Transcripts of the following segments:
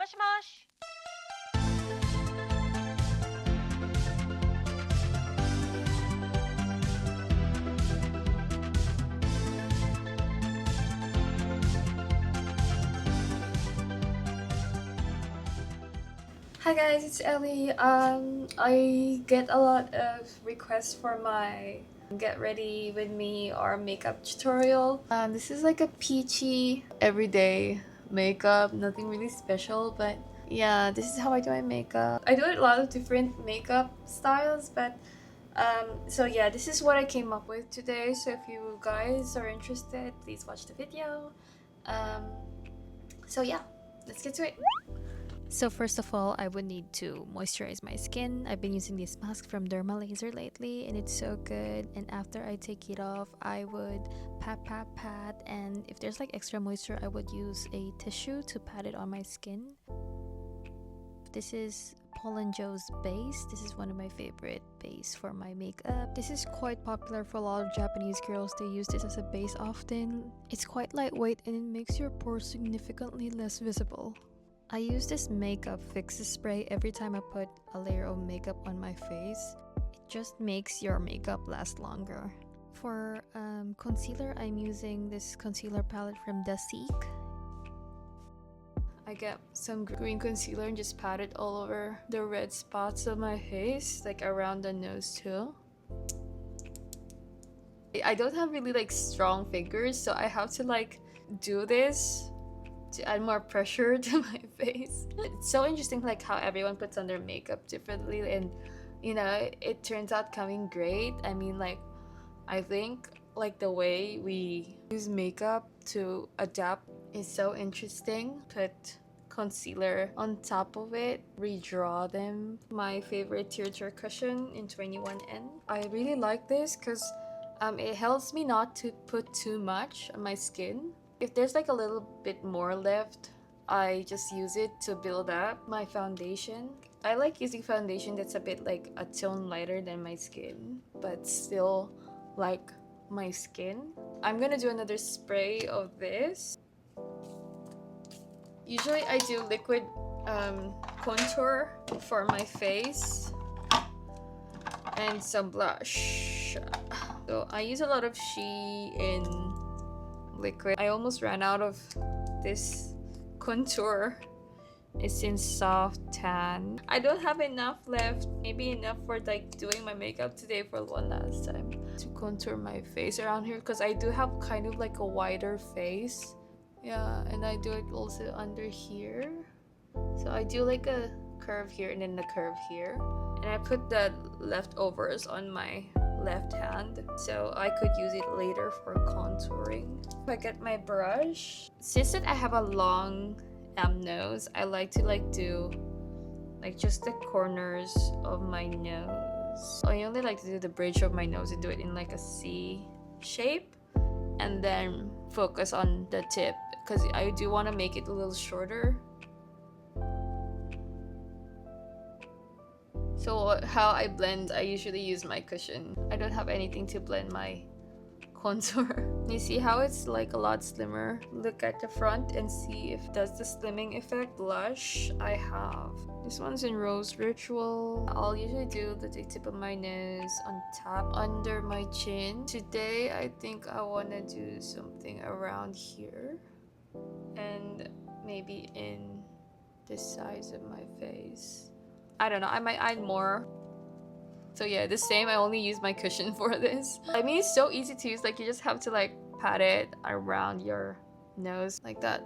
もしもし。Hi guys, it's Ellie. I get a lot of requests for my get ready with me or makeup tutorial. This is like a peachy everyday makeup, nothing really special, but yeah, this is how I do my makeup. I do a lot of different makeup styles, but so yeah, this is what I came up with today. So if you guys are interested, please watch the video. So yeah, let's get to it. So first of all, I would need to moisturize my skin. I've been using this mask from Derma Laser lately and it's so good. And after I take it off, I would pat, and if there's like extra moisture, I would use a tissue to pat it on my skin. This is Paul & Joe's base. This is one of my favorite base for my makeup. This is quite popular for a lot of Japanese girls. They use this as a base often. It's quite lightweight and it makes your pores significantly less visible. I use this makeup fixes spray every time I put a layer of makeup on my face. It just makes your makeup last longer. For concealer, I'm using this concealer palette from Seek. I get some green concealer and just pat it all over the red spots of my face, like around the nose too. I don't have really like strong fingers, so I have to like do this to add more pressure to my face. It's so interesting like how everyone puts on their makeup differently, and you know, it turns out coming great. I mean, like, I think like the way we use makeup to adapt is so interesting. Put concealer on top of it, redraw them. My favorite teardrop cushion in 21N. I really like this because it helps me not to put too much on my skin. If there's like a little bit more left, I just use it to build up my foundation. I like using foundation that's a bit like a tone lighter than my skin, but still like my skin. I'm gonna do another spray of this. Usually I do liquid contour for my face and some blush. So I use a lot of Shein liquid. I almost ran out of this contour. It's in soft tan. I don't have enough left. Maybe enough for like doing my makeup today for one last time to contour my face around here, because I do have kind of like a wider face. Yeah, and I do it also under here. So I do like a curve here and then the curve here. And I put the leftovers on my left hand, so I could use it later for contouring. If I get my brush, since that I have a long nose, I like to like do like just the corners of my nose. I only like to do the bridge of my nose and do it in like a C shape, and then focus on the tip because I do want to make it a little shorter. So how I blend, I usually use my cushion. I don't have anything to blend my contour. You see how it's like a lot slimmer? Look at the front and see if it does the slimming effect. Blush, I have this one's in Rose Ritual. I'll usually do the tip of my nose on top under my chin. Today I think I want to do something around here and maybe in the sides of my face. I don't know, I might add more. So yeah, the same, I only use my cushion for this. I mean, it's so easy to use, like you just have to like pat it around your nose like that.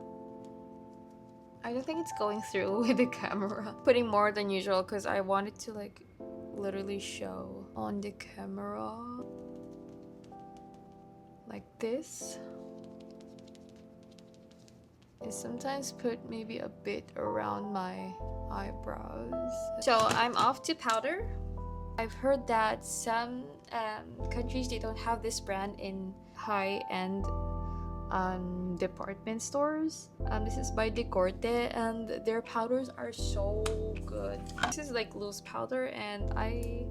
I don't think it's going through with the camera. Putting more than usual because I want it to like literally show on the camera. Like this. I sometimes put maybe a bit around my eyebrows. So I'm off to powder. I've heard that some countries, they don't have this brand in high-end department stores. This is by Decorte and their powders are so good. This is like loose powder and I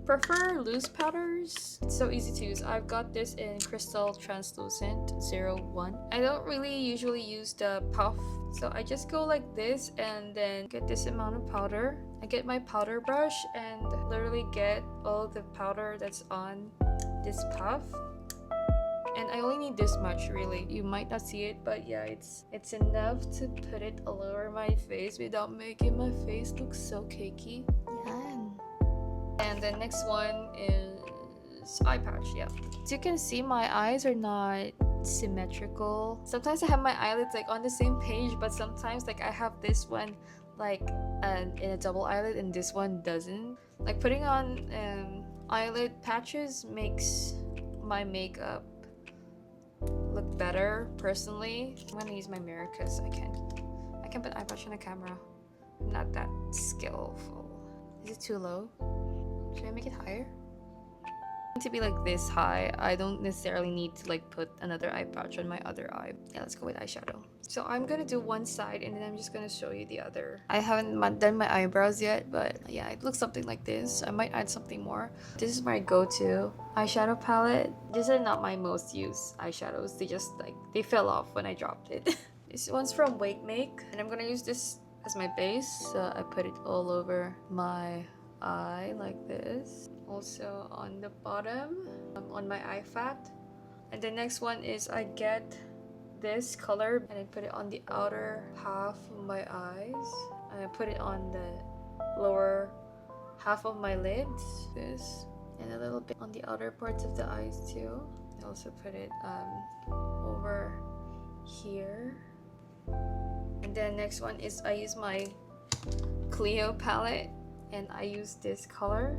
prefer loose powders. It's so easy to use. I've got this in Crystal Translucent 01. I don't really usually use the puff, so I just go like this and then get this amount of powder. I get my powder brush and literally get all the powder that's on this puff. And I only need this much, really. You might not see it, but yeah, it's enough to put it all over my face without making my face look so cakey. Yeah. And the next one is eye patch. Yeah, as you can see, my eyes are not symmetrical. Sometimes I have my eyelids like on the same page, but sometimes like I have this one like in a double eyelid and this one doesn't. Like putting on eyelid patches makes my makeup look better personally. I'm gonna use my mirror because I can't put eye patch on the camera. I'm not that skillful. Is it too low? Should I make it higher? To be like this high, I don't necessarily need to like put another eye patch on my other eye. Yeah, let's go with eyeshadow. So I'm gonna do one side and then I'm just gonna show you the other. I haven't done my eyebrows yet, but yeah, it looks something like this. I might add something more. This is my go-to eyeshadow palette. These are not my most used eyeshadows. They just like, they fell off when I dropped it. This one's from Wake Make, and I'm gonna use this as my base. So I put it all over my eye like this, also on the bottom, on my eye fat. And the next one is I get this color and I put it on the outer half of my eyes, and I put it on the lower half of my lids, this, and a little bit on the outer parts of the eyes too. I also put it over here. And then next one is I use my Clio palette and I use this color.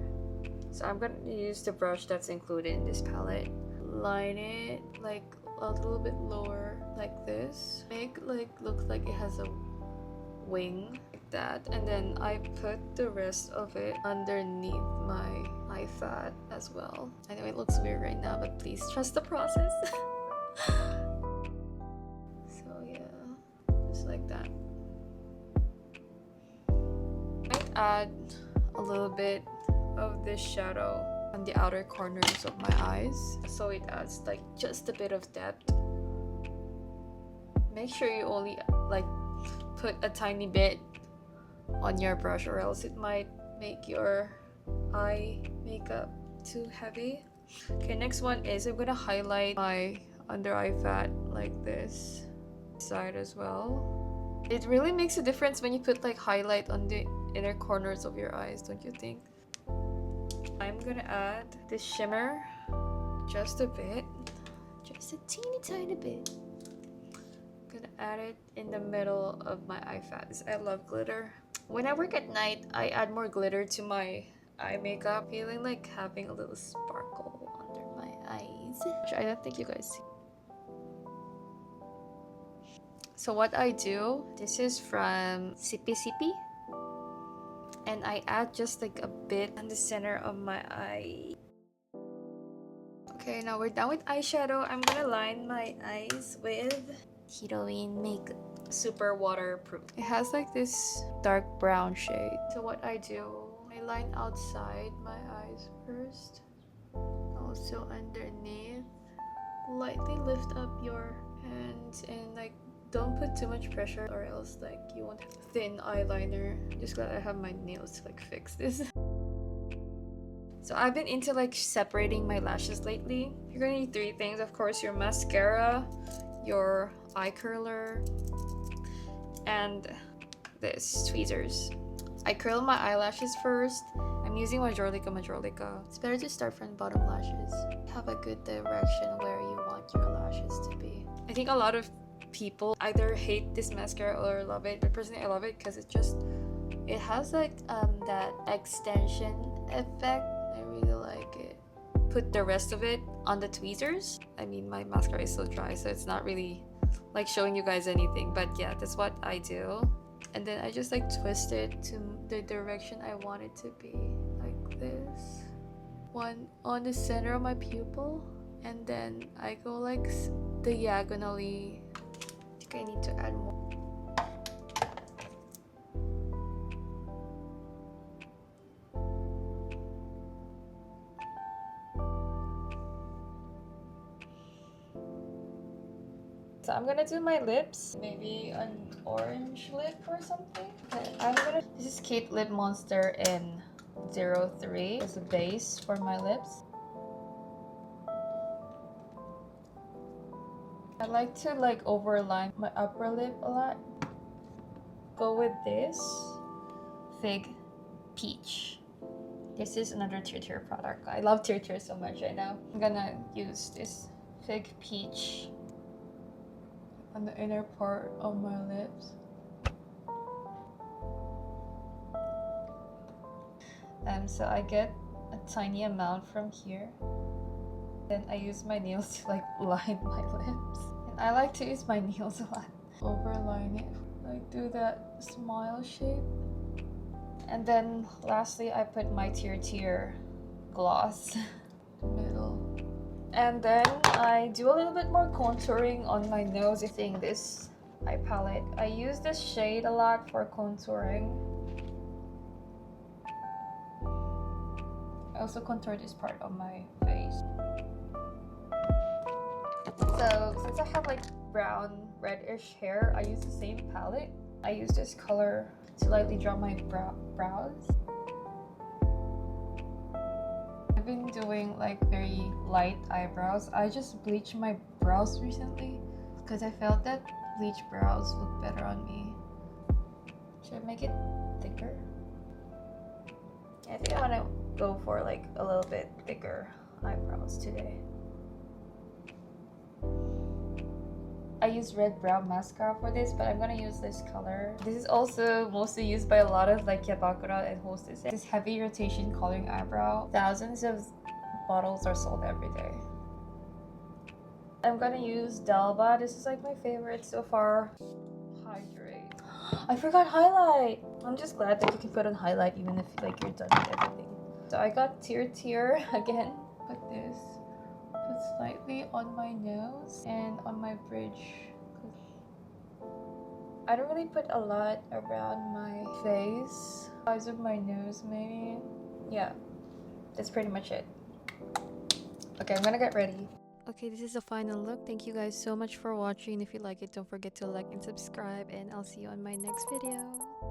So I'm gonna use the brush that's included in this palette. Line it like a little bit lower like this. Make like look like it has a wing like that. And then I put the rest of it underneath my eye fat as well. I know it looks weird right now, but please trust the process. So yeah, just like that. Add a little bit of this shadow on the outer corners of my eyes, so it adds like just a bit of depth. Make sure you only like put a tiny bit on your brush, or else it might make your eye makeup too heavy. Okay, next one is I'm gonna highlight my under eye fat like this side as well. It really makes a difference when you put like highlight on the inner corners of your eyes, don't you think? I'm gonna add this shimmer just a bit, just a teeny tiny bit. I'm gonna add it in the middle of my eye fat. I love glitter. When I work at night, I add more glitter to my eye makeup, feeling like having a little sparkle under my eyes, which I don't think you guys see. So what I do, this is from Sippy Sippy, and I add just like a bit on the center of my eye. Okay, now we're done with eyeshadow. I'm gonna line my eyes with Heroine makeup. Super waterproof. It has like this dark brown shade. So what I do, I line outside my eyes first, also underneath. Lightly lift up your hands and like don't put too much pressure, or else like you won't have thin eyeliner. Just glad I have my nails to like fix this. So I've been into like separating my lashes lately. You're gonna need three things, of course: your mascara, your eye curler, and this tweezers. I curl my eyelashes first. I'm using Majorlica. It's better to start from bottom lashes. Have a good direction where you want your lashes to be. I think a lot of people either hate this mascara or love it, but personally I love it because it has like that extension effect. I really like it. Put the rest of it on the tweezers. I mean, my mascara is so dry, so it's not really like showing you guys anything, but yeah, that's what I do. And then I just like twist it to the direction I want it to be, like this. One on the center of my pupil, and then I go like diagonally. I think I need to add more. so I'm gonna do my lips. Maybe an orange lip or something. Okay, this is Kate Lip Monster in 03 as a base for my lips. I like to like overline my upper lip a lot. Go with this Fig Peach. This is another Tier product. I love Tier so much right now. I'm gonna use this Fig Peach on the inner part of my lips. So I get a tiny amount from here. Then I use my nails to like line my lips. And I like to use my nails a lot. Overline it. Like do that smile shape. And then lastly I put my Tier gloss. Middle. And then I do a little bit more contouring on my nose using this eye palette. I use this shade a lot for contouring. I also contour this part of my face. So since I have like brown reddish hair, I use the same palette. I use this color to lightly draw my brows. I've been doing like very light eyebrows. I just bleached my brows recently because I felt that bleached brows look better on me. Should I make it thicker? I think I want to go for like a little bit thicker eyebrows today. I use red brown mascara for this, but I'm gonna use this color. This is also mostly used by a lot of like Kyabakura and hostess. This heavy rotation coloring eyebrow. Thousands of bottles are sold every day. I'm gonna use Dalba. This is like my favorite so far. Hydrate. I forgot highlight. I'm just glad that you can put on highlight even if like you're done with everything. So I got Tier again. Put this. Slightly on my nose and on my bridge. I don't really put a lot around my face. Size of my nose maybe. Yeah, that's pretty much it. Okay, I'm gonna get ready. Okay, this is the final look. Thank you guys so much for watching. If you like it, don't forget to like and subscribe, and I'll see you on my next video.